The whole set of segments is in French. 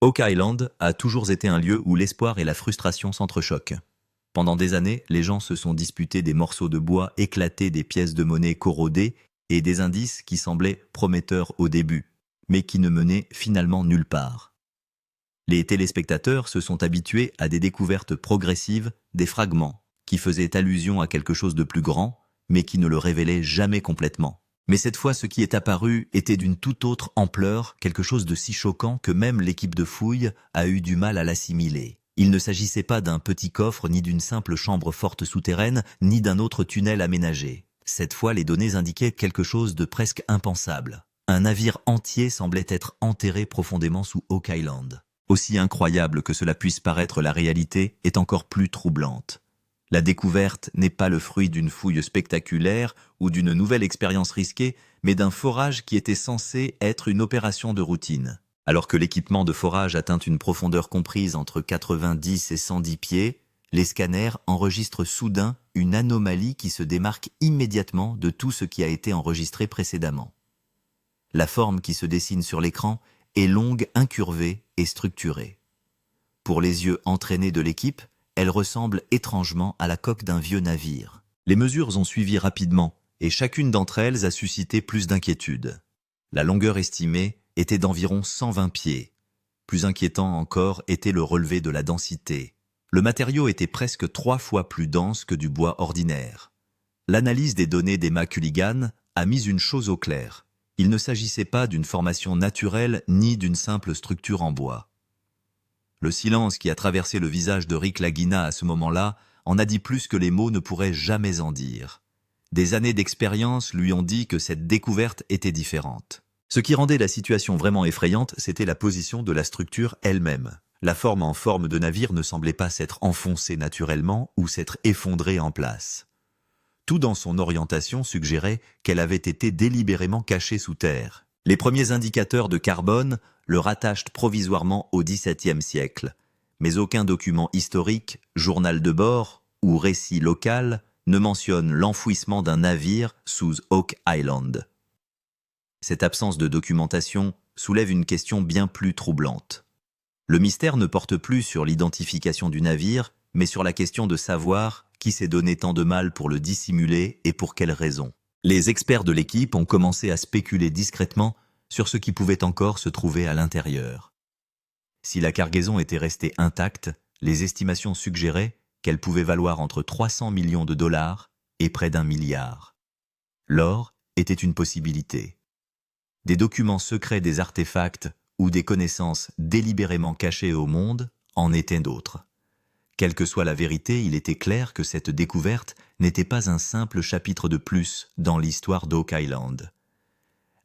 Oak Island a toujours été un lieu où l'espoir et la frustration s'entrechoquent. Pendant des années, les gens se sont disputés des morceaux de bois éclatés, des pièces de monnaie corrodées et des indices qui semblaient prometteurs au début, mais qui ne menaient finalement nulle part. Les téléspectateurs se sont habitués à des découvertes progressives, des fragments, qui faisaient allusion à quelque chose de plus grand, mais qui ne le révélaient jamais complètement. Mais cette fois, ce qui est apparu était d'une toute autre ampleur, quelque chose de si choquant que même l'équipe de fouilles a eu du mal à l'assimiler. Il ne s'agissait pas d'un petit coffre, ni d'une simple chambre forte souterraine, ni d'un autre tunnel aménagé. Cette fois, les données indiquaient quelque chose de presque impensable. Un navire entier semblait être enterré profondément sous Oak Island. Aussi incroyable que cela puisse paraître, la réalité est encore plus troublante. La découverte n'est pas le fruit d'une fouille spectaculaire ou d'une nouvelle expérience risquée, mais d'un forage qui était censé être une opération de routine. Alors que l'équipement de forage atteint une profondeur comprise entre 90 et 110 pieds, les scanners enregistrent soudain une anomalie qui se démarque immédiatement de tout ce qui a été enregistré précédemment. La forme qui se dessine sur l'écran est longue, incurvée et structurée. Pour les yeux entraînés de l'équipe, elle ressemble étrangement à la coque d'un vieux navire. Les mesures ont suivi rapidement, et chacune d'entre elles a suscité plus d'inquiétude. La longueur estimée était d'environ 120 pieds. Plus inquiétant encore était le relevé de la densité. Le matériau était presque 3 fois plus dense que du bois ordinaire. L'analyse des données d'Emma Culligan a mis une chose au clair. Il ne s'agissait pas d'une formation naturelle ni d'une simple structure en bois. Le silence qui a traversé le visage de Rick Lagina à ce moment-là en a dit plus que les mots ne pourraient jamais en dire. Des années d'expérience lui ont dit que cette découverte était différente. Ce qui rendait la situation vraiment effrayante, c'était la position de la structure elle-même. La forme en forme de navire ne semblait pas s'être enfoncée naturellement ou s'être effondrée en place. Tout dans son orientation suggérait qu'elle avait été délibérément cachée sous terre. Les premiers indicateurs de carbone le rattachent provisoirement au XVIIe siècle, mais aucun document historique, journal de bord ou récit local ne mentionne l'enfouissement d'un navire sous Oak Island. Cette absence de documentation soulève une question bien plus troublante. Le mystère ne porte plus sur l'identification du navire, mais sur la question de savoir qui s'est donné tant de mal pour le dissimuler et pour quelles raisons. Les experts de l'équipe ont commencé à spéculer discrètement sur ce qui pouvait encore se trouver à l'intérieur. Si la cargaison était restée intacte, les estimations suggéraient qu'elle pouvait valoir entre 300 millions de dollars et près d'1 milliard. L'or était une possibilité. Des documents secrets, des artefacts ou des connaissances délibérément cachées au monde en étaient d'autres. Quelle que soit la vérité, il était clair que cette découverte n'était pas un simple chapitre de plus dans l'histoire d'Oak Island.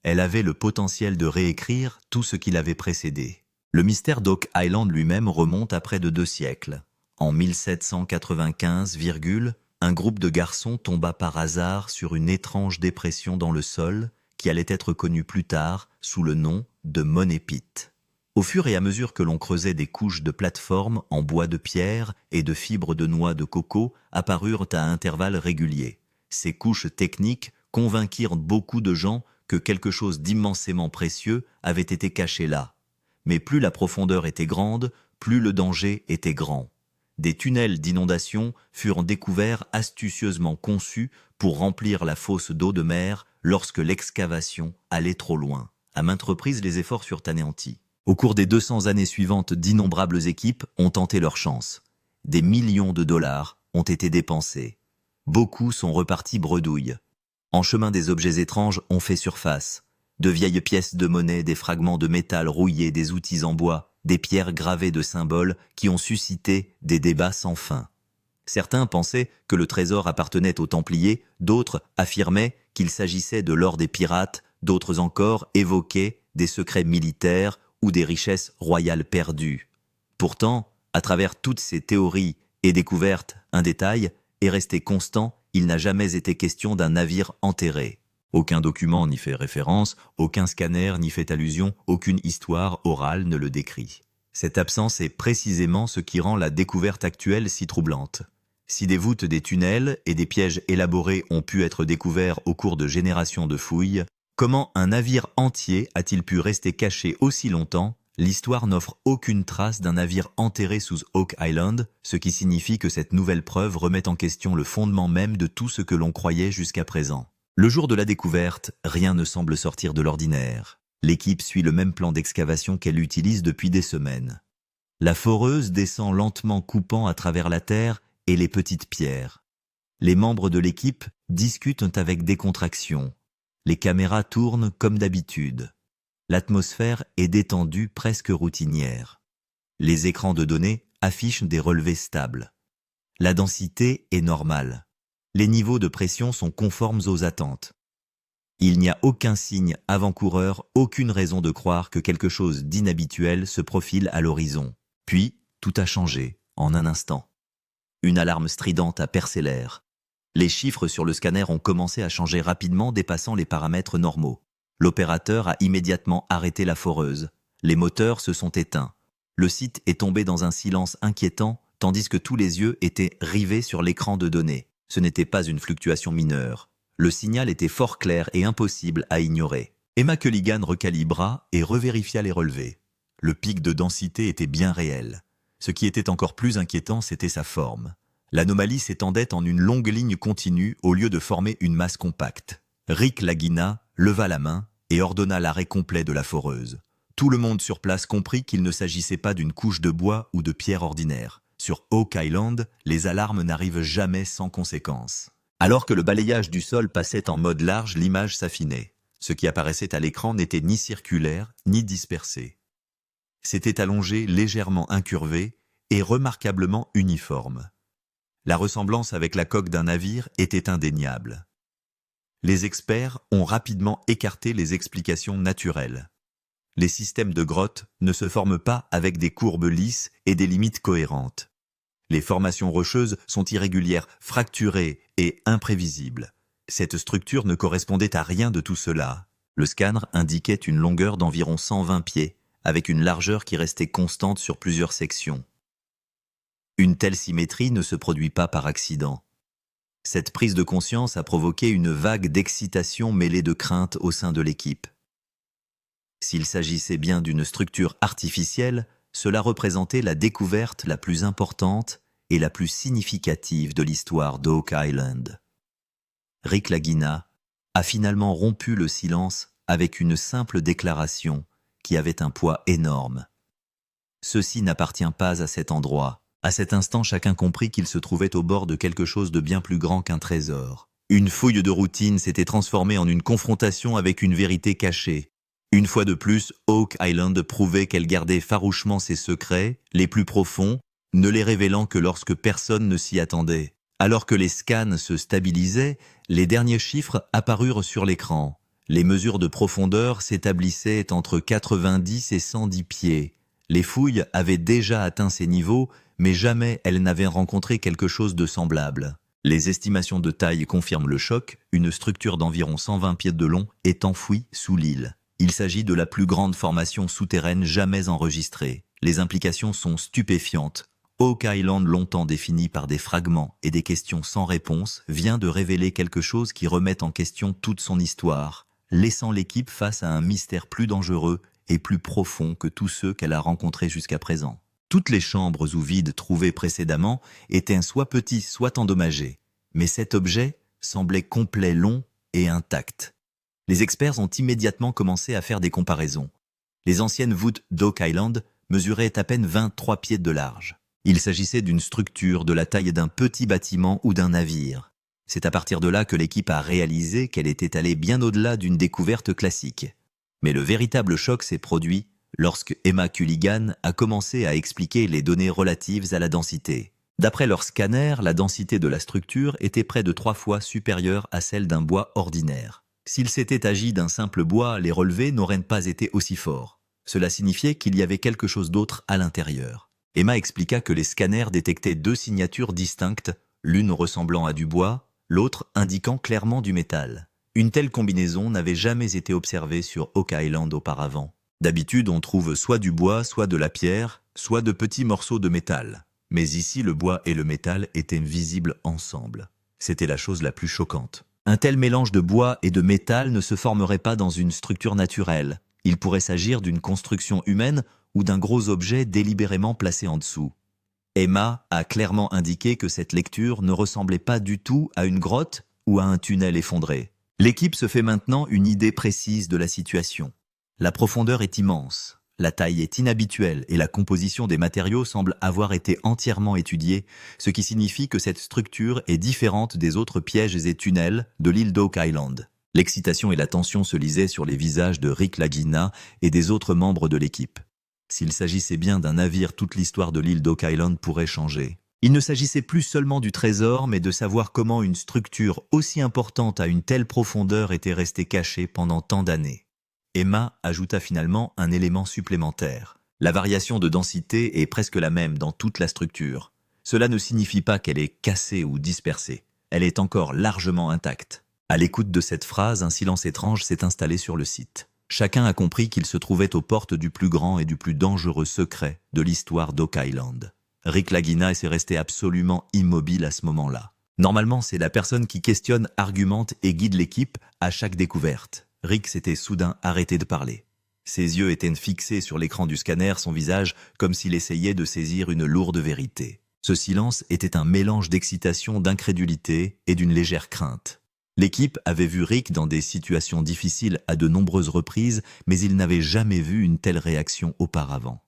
Elle avait le potentiel de réécrire tout ce qui l'avait précédé. Le mystère d'Oak Island lui-même remonte à près de 2 siècles. En 1795, un groupe de garçons tomba par hasard sur une étrange dépression dans le sol qui allait être connue plus tard sous le nom de Money Pit. Au fur et à mesure que l'on creusait des couches de plateformes en bois de pierre et de fibres de noix de coco apparurent à intervalles réguliers. Ces couches techniques convainquirent beaucoup de gens que quelque chose d'immensément précieux avait été caché là. Mais plus la profondeur était grande, plus le danger était grand. Des tunnels d'inondation furent découverts astucieusement conçus pour remplir la fosse d'eau de mer lorsque l'excavation allait trop loin. À maintes reprises, les efforts furent anéantis. Au cours des 200 années suivantes, d'innombrables équipes ont tenté leur chance. Des millions de dollars ont été dépensés. Beaucoup sont repartis bredouilles. En chemin, des objets étranges ont fait surface. De vieilles pièces de monnaie, des fragments de métal rouillés, des outils en bois, des pierres gravées de symboles qui ont suscité des débats sans fin. Certains pensaient que le trésor appartenait aux Templiers, d'autres affirmaient qu'il s'agissait de l'or des pirates, d'autres encore évoquaient des secrets militaires ou des richesses royales perdues. Pourtant, à travers toutes ces théories et découvertes, un détail est resté constant, il n'a jamais été question d'un navire enterré. Aucun document n'y fait référence, aucun scanner n'y fait allusion, aucune histoire orale ne le décrit. Cette absence est précisément ce qui rend la découverte actuelle si troublante. Si des voûtes, des tunnels et des pièges élaborés ont pu être découverts au cours de générations de fouilles, comment un navire entier a-t-il pu rester caché aussi longtemps l'histoire n'offre aucune trace d'un navire enterré sous Oak Island, ce qui signifie que cette nouvelle preuve remet en question le fondement même de tout ce que l'on croyait jusqu'à présent. Le jour de la découverte, rien ne semble sortir de l'ordinaire. L'équipe suit le même plan d'excavation qu'elle utilise depuis des semaines. La foreuse descend lentement coupant à travers la terre et les petites pierres. Les membres de l'équipe discutent avec décontraction. Les caméras tournent comme d'habitude. L'atmosphère est détendue, presque routinière. Les écrans de données affichent des relevés stables. La densité est normale. Les niveaux de pression sont conformes aux attentes. Il n'y a aucun signe avant-coureur, aucune raison de croire que quelque chose d'inhabituel se profile à l'horizon. Puis, tout a changé, en un instant. Une alarme stridente a percé l'air. Les chiffres sur le scanner ont commencé à changer rapidement, dépassant les paramètres normaux. L'opérateur a immédiatement arrêté la foreuse. Les moteurs se sont éteints. Le site est tombé dans un silence inquiétant, tandis que tous les yeux étaient rivés sur l'écran de données. Ce n'était pas une fluctuation mineure. Le signal était fort clair et impossible à ignorer. Emma Culligan recalibra et revérifia les relevés. Le pic de densité était bien réel. Ce qui était encore plus inquiétant, c'était sa forme. L'anomalie s'étendait en une longue ligne continue au lieu de former une masse compacte. Rick Lagina leva la main et ordonna l'arrêt complet de la foreuse. Tout le monde sur place comprit qu'il ne s'agissait pas d'une couche de bois ou de pierre ordinaire. Sur Oak Island, les alarmes n'arrivent jamais sans conséquence. Alors que le balayage du sol passait en mode large, l'image s'affinait. Ce qui apparaissait à l'écran n'était ni circulaire, ni dispersé. C'était allongé, légèrement incurvé et remarquablement uniforme. La ressemblance avec la coque d'un navire était indéniable. Les experts ont rapidement écarté les explications naturelles. Les systèmes de grottes ne se forment pas avec des courbes lisses et des limites cohérentes. Les formations rocheuses sont irrégulières, fracturées et imprévisibles. Cette structure ne correspondait à rien de tout cela. Le scanner indiquait une longueur d'environ 120 pieds, avec une largeur qui restait constante sur plusieurs sections. Une telle symétrie ne se produit pas par accident. Cette prise de conscience a provoqué une vague d'excitation mêlée de crainte au sein de l'équipe. S'il s'agissait bien d'une structure artificielle, cela représentait la découverte la plus importante et la plus significative de l'histoire d'Oak Island. Rick Lagina a finalement rompu le silence avec une simple déclaration qui avait un poids énorme. Ceci n'appartient pas à cet endroit. À cet instant, chacun comprit qu'il se trouvait au bord de quelque chose de bien plus grand qu'un trésor. Une fouille de routine s'était transformée en une confrontation avec une vérité cachée. Une fois de plus, Oak Island prouvait qu'elle gardait farouchement ses secrets, les plus profonds, ne les révélant que lorsque personne ne s'y attendait. Alors que les scans se stabilisaient, les derniers chiffres apparurent sur l'écran. Les mesures de profondeur s'établissaient entre 90 et 110 pieds. Les fouilles avaient déjà atteint ces niveaux, mais jamais elles n'avaient rencontré quelque chose de semblable. Les estimations de taille confirment le choc, une structure d'environ 120 pieds de long est enfouie sous l'île. Il s'agit de la plus grande formation souterraine jamais enregistrée. Les implications sont stupéfiantes. Oak Island, longtemps défini par des fragments et des questions sans réponse, vient de révéler quelque chose qui remet en question toute son histoire, laissant l'équipe face à un mystère plus dangereux et plus profond que tous ceux qu'elle a rencontrés jusqu'à présent. Toutes les chambres ou vides trouvés précédemment étaient soit petits, soit endommagés. Mais cet objet semblait complet, long et intact. Les experts ont immédiatement commencé à faire des comparaisons. Les anciennes voûtes d'Oak Island mesuraient à peine 23 pieds de large. Il s'agissait d'une structure de la taille d'un petit bâtiment ou d'un navire. C'est à partir de là que l'équipe a réalisé qu'elle était allée bien au-delà d'une découverte classique. Mais le véritable choc s'est produit lorsque Emma Culligan a commencé à expliquer les données relatives à la densité. D'après leur scanner, la densité de la structure était près de 3 fois supérieure à celle d'un bois ordinaire. S'il s'était agi d'un simple bois, les relevés n'auraient pas été aussi forts. Cela signifiait qu'il y avait quelque chose d'autre à l'intérieur. Emma expliqua que les scanners détectaient 2 signatures distinctes, l'une ressemblant à du bois, l'autre indiquant clairement du métal. Une telle combinaison n'avait jamais été observée sur Oak Island auparavant. D'habitude, on trouve soit du bois, soit de la pierre, soit de petits morceaux de métal. Mais ici, le bois et le métal étaient visibles ensemble. C'était la chose la plus choquante. Un tel mélange de bois et de métal ne se formerait pas dans une structure naturelle. Il pourrait s'agir d'une construction humaine ou d'un gros objet délibérément placé en dessous. Emma a clairement indiqué que cette lecture ne ressemblait pas du tout à une grotte ou à un tunnel effondré. L'équipe se fait maintenant une idée précise de la situation. La profondeur est immense, la taille est inhabituelle et la composition des matériaux semble avoir été entièrement étudiée, ce qui signifie que cette structure est différente des autres pièges et tunnels de l'île d'Oak Island. L'excitation et la tension se lisaient sur les visages de Rick Lagina et des autres membres de l'équipe. S'il s'agissait bien d'un navire, toute l'histoire de l'île d'Oak Island pourrait changer. Il ne s'agissait plus seulement du trésor, mais de savoir comment une structure aussi importante à une telle profondeur était restée cachée pendant tant d'années. Emma ajouta finalement un élément supplémentaire. La variation de densité est presque la même dans toute la structure. Cela ne signifie pas qu'elle est cassée ou dispersée. Elle est encore largement intacte. À l'écoute de cette phrase, un silence étrange s'est installé sur le site. Chacun a compris qu'il se trouvait aux portes du plus grand et du plus dangereux secret de l'histoire d'Oak Island. Rick Lagina s'est resté absolument immobile à ce moment-là. Normalement, c'est la personne qui questionne, argumente et guide l'équipe à chaque découverte. Rick s'était soudain arrêté de parler. Ses yeux étaient fixés sur l'écran du scanner, son visage comme s'il essayait de saisir une lourde vérité. Ce silence était un mélange d'excitation, d'incrédulité et d'une légère crainte. L'équipe avait vu Rick dans des situations difficiles à de nombreuses reprises, mais il n'avait jamais vu une telle réaction auparavant.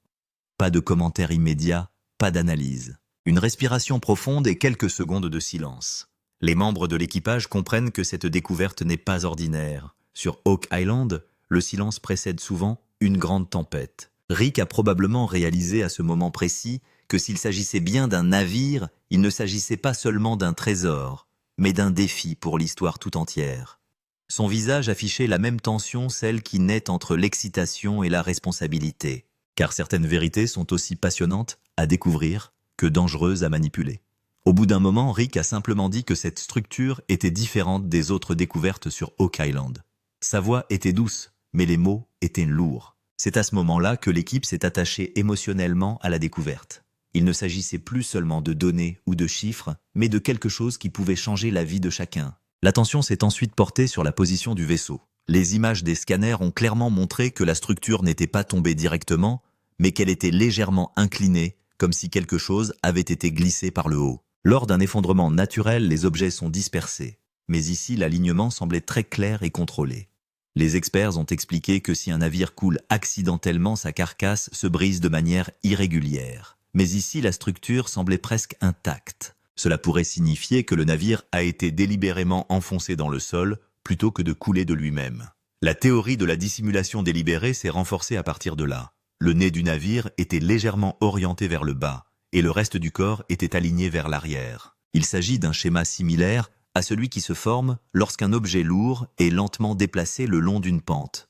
Pas de commentaire immédiat, pas d'analyse. Une respiration profonde et quelques secondes de silence. Les membres de l'équipage comprennent que cette découverte n'est pas ordinaire. Sur Oak Island, le silence précède souvent une grande tempête. Rick a probablement réalisé à ce moment précis que s'il s'agissait bien d'un navire, il ne s'agissait pas seulement d'un trésor, mais d'un défi pour l'histoire tout entière. Son visage affichait la même tension, celle qui naît entre l'excitation et la responsabilité, car certaines vérités sont aussi passionnantes à découvrir que dangereuses à manipuler. Au bout d'un moment, Rick a simplement dit que cette structure était différente des autres découvertes sur Oak Island. Sa voix était douce, mais les mots étaient lourds. C'est à ce moment-là que l'équipe s'est attachée émotionnellement à la découverte. Il ne s'agissait plus seulement de données ou de chiffres, mais de quelque chose qui pouvait changer la vie de chacun. L'attention s'est ensuite portée sur la position du vaisseau. Les images des scanners ont clairement montré que la structure n'était pas tombée directement, mais qu'elle était légèrement inclinée, comme si quelque chose avait été glissé par le haut. Lors d'un effondrement naturel, les objets sont dispersés. Mais ici, l'alignement semblait très clair et contrôlé. Les experts ont expliqué que si un navire coule accidentellement, sa carcasse se brise de manière irrégulière. Mais ici, la structure semblait presque intacte. Cela pourrait signifier que le navire a été délibérément enfoncé dans le sol plutôt que de couler de lui-même. La théorie de la dissimulation délibérée s'est renforcée à partir de là. Le nez du navire était légèrement orienté vers le bas et le reste du corps était aligné vers l'arrière. Il s'agit d'un schéma similaire à celui qui se forme lorsqu'un objet lourd est lentement déplacé le long d'une pente.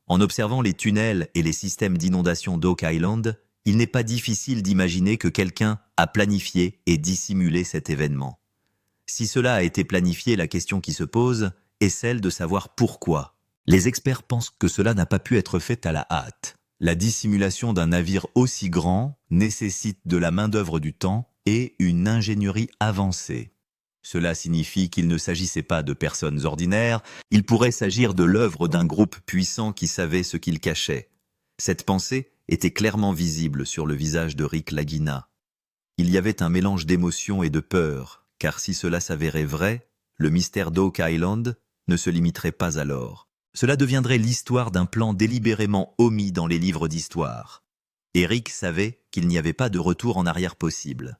En observant les tunnels et les systèmes d'inondation d'Oak Island, il n'est pas difficile d'imaginer que quelqu'un a planifié et dissimulé cet événement. Si cela a été planifié, la question qui se pose est celle de savoir pourquoi. Les experts pensent que cela n'a pas pu être fait à la hâte. La dissimulation d'un navire aussi grand nécessite de la main-d'œuvre du temps et une ingénierie avancée. Cela signifie qu'il ne s'agissait pas de personnes ordinaires, il pourrait s'agir de l'œuvre d'un groupe puissant qui savait ce qu'il cachait. Cette pensée était clairement visible sur le visage de Rick Lagina. Il y avait un mélange d'émotion et de peur, car si cela s'avérait vrai, le mystère d'Oak Island ne se limiterait pas alors. Cela deviendrait l'histoire d'un plan délibérément omis dans les livres d'histoire. Et Rick savait qu'il n'y avait pas de retour en arrière possible.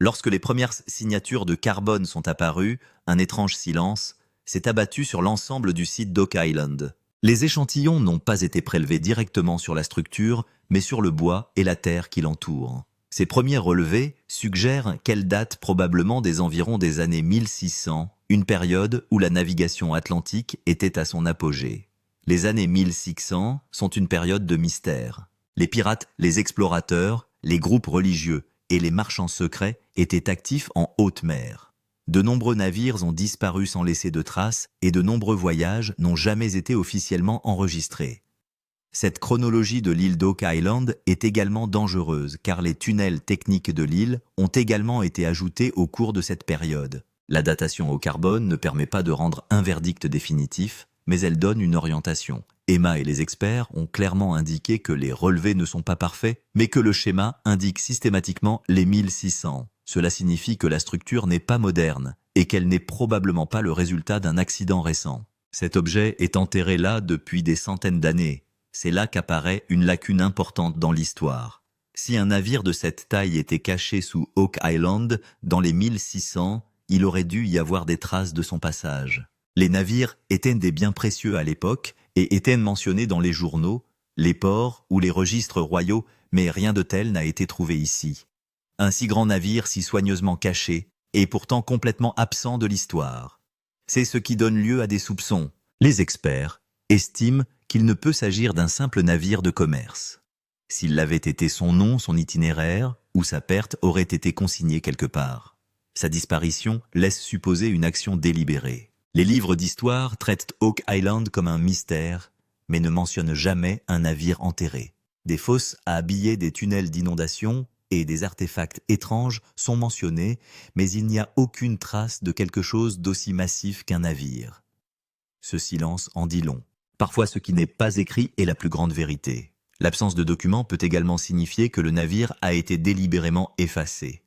Lorsque les premières signatures de carbone sont apparues, un étrange silence s'est abattu sur l'ensemble du site d'Oak Island. Les échantillons n'ont pas été prélevés directement sur la structure, mais sur le bois et la terre qui l'entourent. Ces premiers relevés suggèrent qu'elle date probablement des environs des années 1600, une période où la navigation atlantique était à son apogée. Les années 1600 sont une période de mystère. Les pirates, les explorateurs, les groupes religieux et les marchands secrets étaient actifs en haute mer. De nombreux navires ont disparu sans laisser de traces et de nombreux voyages n'ont jamais été officiellement enregistrés. Cette chronologie de l'île d'Oak Island est également dangereuse car les tunnels techniques de l'île ont également été ajoutés au cours de cette période. La datation au carbone ne permet pas de rendre un verdict définitif, mais elle donne une orientation. Emma et les experts ont clairement indiqué que les relevés ne sont pas parfaits, mais que le schéma indique systématiquement les 1600. Cela signifie que la structure n'est pas moderne et qu'elle n'est probablement pas le résultat d'un accident récent. Cet objet est enterré là depuis des centaines d'années. C'est là qu'apparaît une lacune importante dans l'histoire. Si un navire de cette taille était caché sous Oak Island dans les 1600, il aurait dû y avoir des traces de son passage. Les navires étaient des biens précieux à l'époque et étaient mentionnés dans les journaux, les ports ou les registres royaux, mais rien de tel n'a été trouvé ici. Un si grand navire si soigneusement caché est pourtant complètement absent de l'histoire. C'est ce qui donne lieu à des soupçons. Les experts estiment qu'il ne peut s'agir d'un simple navire de commerce. S'il l'avait été, son nom, son itinéraire ou sa perte auraient été consignés quelque part. Sa disparition laisse supposer une action délibérée. Les livres d'histoire traitent Oak Island comme un mystère, mais ne mentionnent jamais un navire enterré. Des fosses à habiller des tunnels d'inondation et des artefacts étranges sont mentionnés, mais il n'y a aucune trace de quelque chose d'aussi massif qu'un navire. Ce silence en dit long. Parfois, ce qui n'est pas écrit est la plus grande vérité. L'absence de documents peut également signifier que le navire a été délibérément effacé.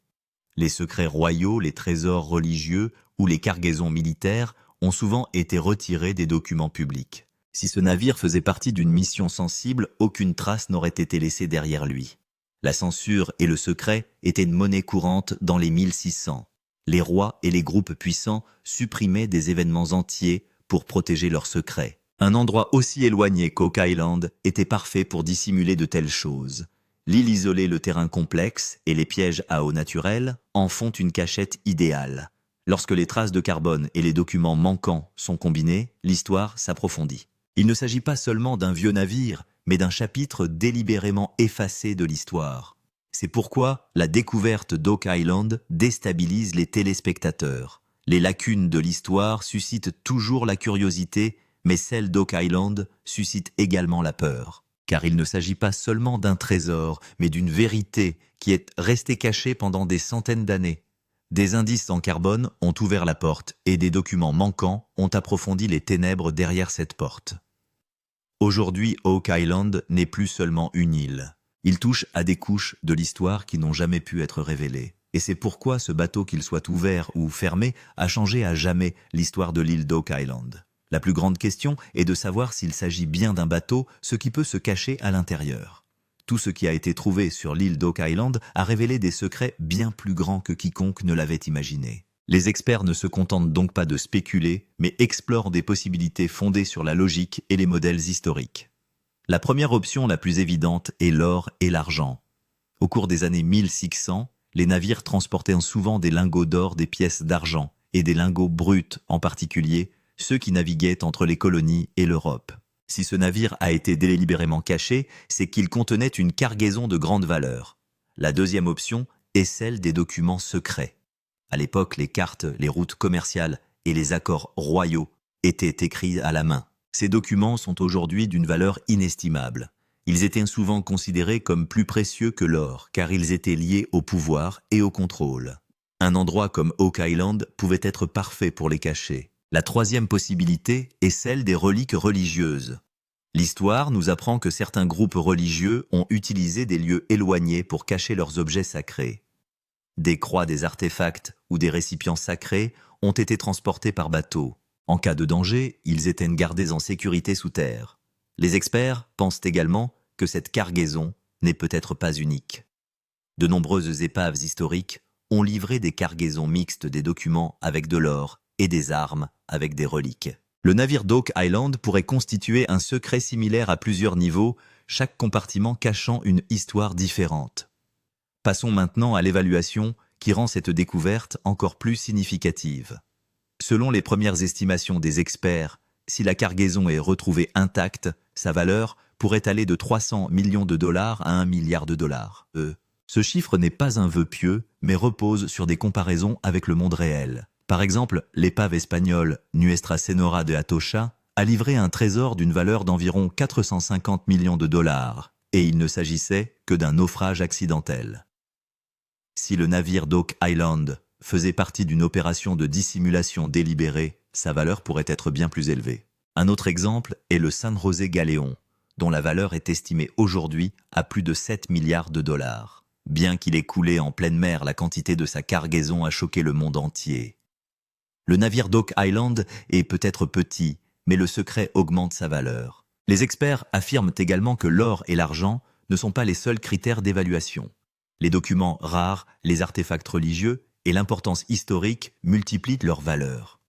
Les secrets royaux, les trésors religieux ou les cargaisons militaires ont souvent été retirés des documents publics. Si ce navire faisait partie d'une mission sensible, aucune trace n'aurait été laissée derrière lui. La censure et le secret étaient une monnaie courante dans les 1600. Les rois et les groupes puissants supprimaient des événements entiers pour protéger leurs secrets. Un endroit aussi éloigné qu'Oak Island était parfait pour dissimuler de telles choses. L'île isolée, le terrain complexe et les pièges à eau naturelle en font une cachette idéale. Lorsque les traces de carbone et les documents manquants sont combinés, l'histoire s'approfondit. Il ne s'agit pas seulement d'un vieux navire, mais d'un chapitre délibérément effacé de l'histoire. C'est pourquoi la découverte d'Oak Island déstabilise les téléspectateurs. Les lacunes de l'histoire suscitent toujours la curiosité, mais celle d'Oak Island suscite également la peur. Car il ne s'agit pas seulement d'un trésor, mais d'une vérité qui est restée cachée pendant des centaines d'années. Des indices en carbone ont ouvert la porte et des documents manquants ont approfondi les ténèbres derrière cette porte. Aujourd'hui, Oak Island n'est plus seulement une île. Il touche à des couches de l'histoire qui n'ont jamais pu être révélées. Et c'est pourquoi ce bateau, qu'il soit ouvert ou fermé, a changé à jamais l'histoire de l'île d'Oak Island. La plus grande question est de savoir s'il s'agit bien d'un bateau, ce qui peut se cacher à l'intérieur. Tout ce qui a été trouvé sur l'île d'Oak Island a révélé des secrets bien plus grands que quiconque ne l'avait imaginé. Les experts ne se contentent donc pas de spéculer, mais explorent des possibilités fondées sur la logique et les modèles historiques. La première option la plus évidente est l'or et l'argent. Au cours des années 1600, les navires transportaient souvent des lingots d'or, des pièces d'argent et des lingots bruts en particulier, ceux qui naviguaient entre les colonies et l'Europe. Si ce navire a été délibérément caché, c'est qu'il contenait une cargaison de grande valeur. La deuxième option est celle des documents secrets. À l'époque, les cartes, les routes commerciales et les accords royaux étaient écrits à la main. Ces documents sont aujourd'hui d'une valeur inestimable. Ils étaient souvent considérés comme plus précieux que l'or, car ils étaient liés au pouvoir et au contrôle. Un endroit comme Oak Island pouvait être parfait pour les cacher. La troisième possibilité est celle des reliques religieuses. L'histoire nous apprend que certains groupes religieux ont utilisé des lieux éloignés pour cacher leurs objets sacrés. Des croix, des artefacts ou des récipients sacrés ont été transportés par bateau. En cas de danger, ils étaient gardés en sécurité sous terre. Les experts pensent également que cette cargaison n'est peut-être pas unique. De nombreuses épaves historiques ont livré des cargaisons mixtes des documents avec de l'or et des armes avec des reliques. Le navire d'Oak Island pourrait constituer un secret similaire à plusieurs niveaux, chaque compartiment cachant une histoire différente. Passons maintenant à l'évaluation qui rend cette découverte encore plus significative. Selon les premières estimations des experts, si la cargaison est retrouvée intacte, sa valeur pourrait aller de 300 millions de dollars à 1 milliard de dollars. Ce chiffre n'est pas un vœu pieux, mais repose sur des comparaisons avec le monde réel. Par exemple, l'épave espagnole Nuestra Señora de Atocha a livré un trésor d'une valeur d'environ 450 millions de dollars, et il ne s'agissait que d'un naufrage accidentel. Si le navire d'Oak Island faisait partie d'une opération de dissimulation délibérée, sa valeur pourrait être bien plus élevée. Un autre exemple est le San José Galeon, dont la valeur est estimée aujourd'hui à plus de 7 milliards de dollars. Bien qu'il ait coulé en pleine mer, la quantité de sa cargaison a choqué le monde entier. Le navire d'Oak Island est peut-être petit, mais le secret augmente sa valeur. Les experts affirment également que l'or et l'argent ne sont pas les seuls critères d'évaluation. Les documents rares, les artefacts religieux et l'importance historique multiplient leur valeur.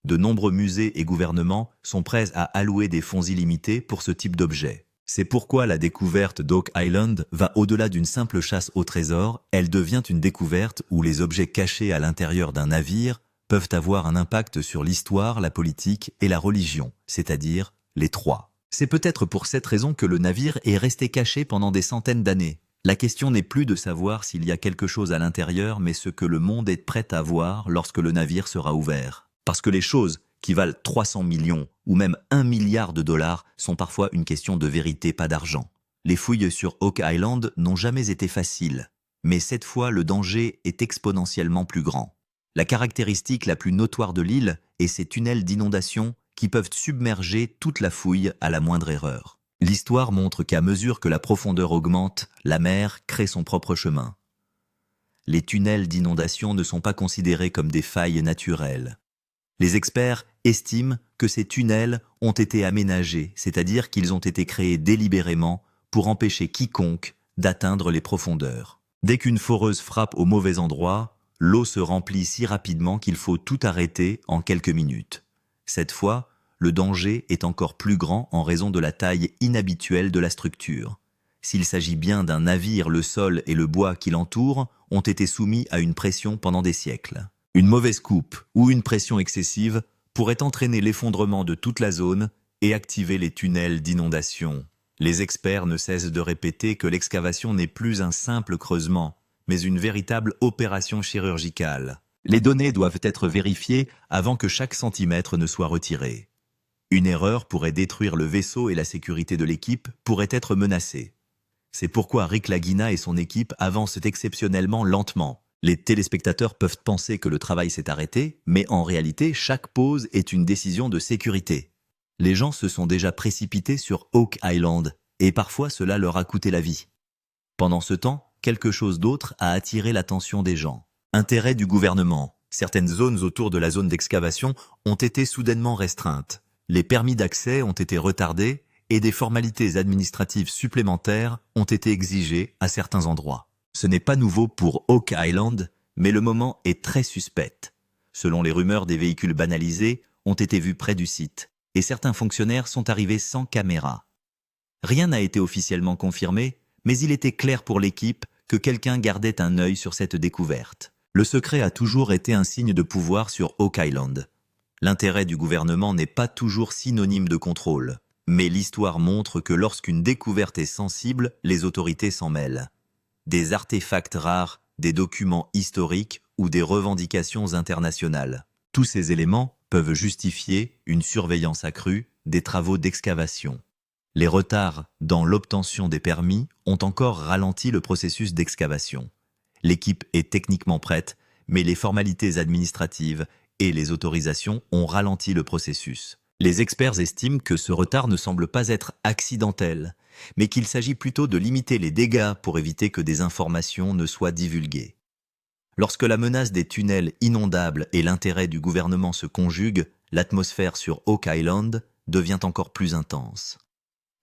De nombreux musées et gouvernements sont prêts à allouer des fonds illimités pour ce type d'objet. C'est pourquoi la découverte d'Oak Island va au-delà d'une simple chasse au trésor, elle devient une découverte où les objets cachés à l'intérieur d'un navire peuvent avoir un impact sur l'histoire, la politique et la religion, c'est-à-dire les trois. C'est peut-être pour cette raison que le navire est resté caché pendant des centaines d'années. La question n'est plus de savoir s'il y a quelque chose à l'intérieur, mais ce que le monde est prêt à voir lorsque le navire sera ouvert. Parce que les choses qui valent 300 millions ou même 1 milliard de dollars sont parfois une question de vérité, pas d'argent. Les fouilles sur Oak Island n'ont jamais été faciles, mais cette fois le danger est exponentiellement plus grand. La caractéristique la plus notoire de l'île est ses tunnels d'inondation qui peuvent submerger toute la fouille à la moindre erreur. L'histoire montre qu'à mesure que la profondeur augmente, la mer crée son propre chemin. Les tunnels d'inondation ne sont pas considérés comme des failles naturelles. Les experts estiment que ces tunnels ont été aménagés, c'est-à-dire qu'ils ont été créés délibérément pour empêcher quiconque d'atteindre les profondeurs. Dès qu'une foreuse frappe au mauvais endroit, l'eau se remplit si rapidement qu'il faut tout arrêter en quelques minutes. Cette fois, le danger est encore plus grand en raison de la taille inhabituelle de la structure. S'il s'agit bien d'un navire, le sol et le bois qui l'entourent ont été soumis à une pression pendant des siècles. Une mauvaise coupe ou une pression excessive pourrait entraîner l'effondrement de toute la zone et activer les tunnels d'inondation. Les experts ne cessent de répéter que l'excavation n'est plus un simple creusement, mais une véritable opération chirurgicale. Les données doivent être vérifiées avant que chaque centimètre ne soit retiré. Une erreur pourrait détruire le vaisseau et la sécurité de l'équipe pourrait être menacée. C'est pourquoi Rick Lagina et son équipe avancent exceptionnellement lentement. Les téléspectateurs peuvent penser que le travail s'est arrêté, mais en réalité, chaque pause est une décision de sécurité. Les gens se sont déjà précipités sur Oak Island, et parfois cela leur a coûté la vie. Pendant ce temps, quelque chose d'autre a attiré l'attention des gens. Intérêt du gouvernement. Certaines zones autour de la zone d'excavation ont été soudainement restreintes. Les permis d'accès ont été retardés et des formalités administratives supplémentaires ont été exigées à certains endroits. Ce n'est pas nouveau pour Oak Island, mais le moment est très suspect. Selon les rumeurs, des véhicules banalisés ont été vus près du site, et certains fonctionnaires sont arrivés sans caméra. Rien n'a été officiellement confirmé, mais il était clair pour l'équipe que quelqu'un gardait un œil sur cette découverte. Le secret a toujours été un signe de pouvoir sur Oak Island. L'intérêt du gouvernement n'est pas toujours synonyme de contrôle, mais l'histoire montre que lorsqu'une découverte est sensible, les autorités s'en mêlent. Des artefacts rares, des documents historiques ou des revendications internationales. Tous ces éléments peuvent justifier une surveillance accrue des travaux d'excavation. Les retards dans l'obtention des permis ont encore ralenti le processus d'excavation. L'équipe est techniquement prête, mais les formalités administratives et les autorisations ont ralenti le processus. Les experts estiment que ce retard ne semble pas être accidentel, mais qu'il s'agit plutôt de limiter les dégâts pour éviter que des informations ne soient divulguées. Lorsque la menace des tunnels inondables et l'intérêt du gouvernement se conjuguent, l'atmosphère sur Oak Island devient encore plus intense.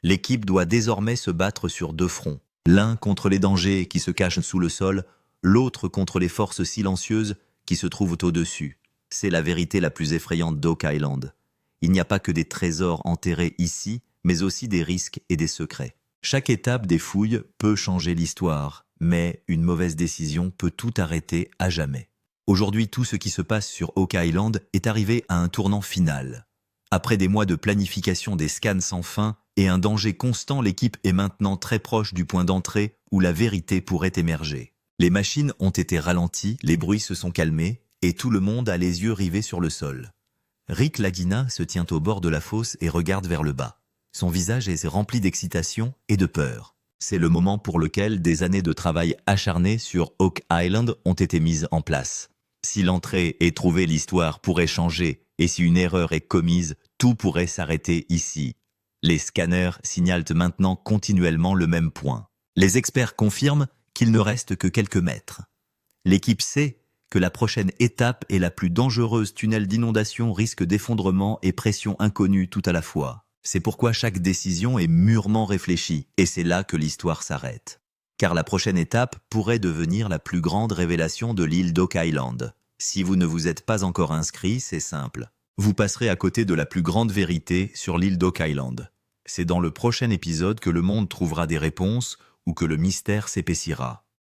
L'équipe doit désormais se battre sur deux fronts, l'un contre les dangers qui se cachent sous le sol, l'autre contre les forces silencieuses qui se trouvent au-dessus. C'est la vérité la plus effrayante d'Oak Island. Il n'y a pas que des trésors enterrés ici, mais aussi des risques et des secrets. Chaque étape des fouilles peut changer l'histoire, mais une mauvaise décision peut tout arrêter à jamais. Aujourd'hui, tout ce qui se passe sur Oak Island est arrivé à un tournant final. Après des mois de planification, des scans sans fin et un danger constant, l'équipe est maintenant très proche du point d'entrée où la vérité pourrait émerger. Les machines ont été ralenties, les bruits se sont calmés et tout le monde a les yeux rivés sur le sol. Rick Lagina se tient au bord de la fosse et regarde vers le bas. Son visage est rempli d'excitation et de peur. C'est le moment pour lequel des années de travail acharné sur Oak Island ont été mises en place. Si l'entrée est trouvée, l'histoire pourrait changer, et si une erreur est commise, Tout pourrait s'arrêter ici. Les scanners signalent maintenant continuellement le même point. Les experts confirment qu'il ne reste que quelques mètres. L'équipe sait que la prochaine étape est la plus dangereuse. Tunnel d'inondation, risque d'effondrement et pression inconnue tout à la fois. C'est pourquoi chaque décision est mûrement réfléchie, et c'est là que l'histoire s'arrête. Car la prochaine étape pourrait devenir la plus grande révélation de l'île d'Oak Island. Si vous ne vous êtes pas encore inscrit, c'est simple. Vous passerez à côté de la plus grande vérité sur l'île d'Oak Island. C'est dans le prochain épisode que le monde trouvera des réponses ou que le mystère s'épaissira.